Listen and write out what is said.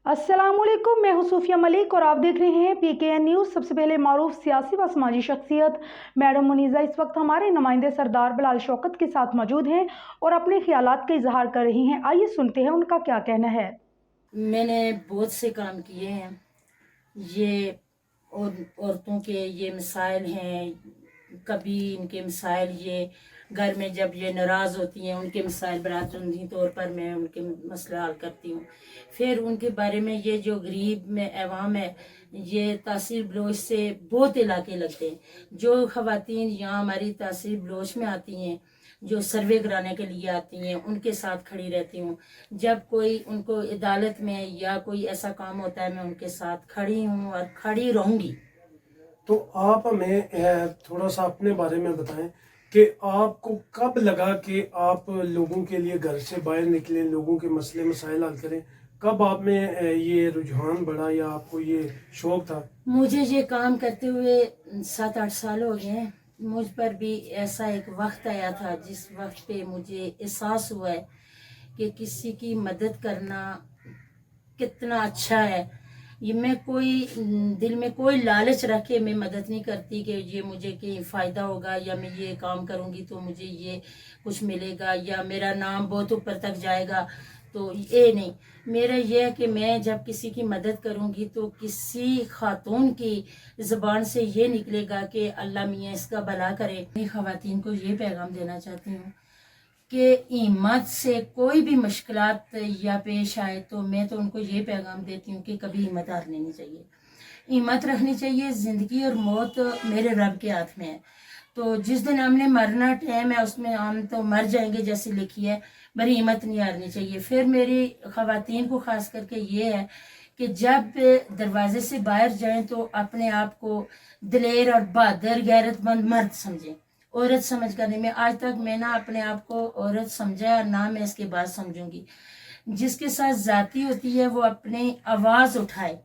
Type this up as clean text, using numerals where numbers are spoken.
अस्सलामुअलैकुम, मैं हूं सूफिया मलिक और आप देख रहे हैं PKN न्यूज़। सबसे पहले मारूफ सियासी व समाजी शख्सियत मैडम मुनीज़ा इस वक्त हमारे नुमाइंदे सरदार बिलाल शौकत के साथ मौजूद हैं और अपने ख्यालात का इजहार कर रही हैं। आइए सुनते हैं उनका क्या कहना है। मैंने बहुत से काम किए हैं। ये औरतों के ये मसाइल हैं, कभी इनके मसाइल ये घर में जब ये नाराज़ होती हैं उनके मसाइल बरातुंदी तौर पर मैं उनके मसला हल करती हूँ। फिर उनके बारे में ये जो गरीब में अवाम है, ये तहसील बलोच से बहुत इलाके लगते हैं। जो ख़वातीन यहाँ हमारी तहसील बलोच में आती हैं, जो सर्वे कराने के लिए आती हैं, उनके साथ खड़ी रहती हूँ। जब कोई उनको अदालत में या कोई ऐसा काम होता है, मैं उनके साथ खड़ी हूँ और खड़ी रहूँगी। तो आप हमें थोड़ा सा अपने बारे में बताएं कि आपको कब लगा कि आप लोगों के लिए घर से बाहर निकलें, लोगों के मसले मसाइल हल करें? कब आप में ये रुझान बढ़ा या आपको ये शौक था? मुझे ये काम करते हुए 7-8 साल हो गए हैं। मुझ पर भी ऐसा एक वक्त आया था जिस वक्त पे मुझे एहसास हुआ है कि किसी की मदद करना कितना अच्छा है। ये मैं कोई दिल में कोई लालच रख के मैं मदद नहीं करती कि ये मुझे कहीं फ़ायदा होगा या मैं ये काम करूँगी तो मुझे ये कुछ मिलेगा या मेरा नाम बहुत ऊपर तक जाएगा। तो ये नहीं, मेरा ये है कि मैं जब किसी की मदद करूँगी तो किसी खातून की ज़बान से ये निकलेगा कि अल्लाह मियाँ इसका भला करे। मैं ख़वातीन को ये पैगाम देना चाहती हूँ कि हिम्मत से कोई भी मुश्किलात या पेश आए तो मैं तो उनको ये पैगाम देती हूँ कि कभी हिम्मत हारनी नहीं चाहिए, हिम्मत रखनी चाहिए। ज़िंदगी और मौत मेरे रब के हाथ में है। तो जिस दिन हमने मरना टाइम है उसमें हम तो मर जाएंगे जैसे लिखी है, मेरी हिम्मत नहीं हारनी चाहिए। फिर मेरी ख़वातीन को ख़ास करके ये है कि जब दरवाजे से बाहर जाएं तो अपने आप को दिलेर और बहादुर गैरतमंद मर्द समझें, औरत समझ कर नहीं। मैं आज तक मैं ना अपने आप को औरत समझा और ना मैं इसके बाद समझूंगी। जिसके साथ जाती होती है वो अपनी आवाज़ उठाए,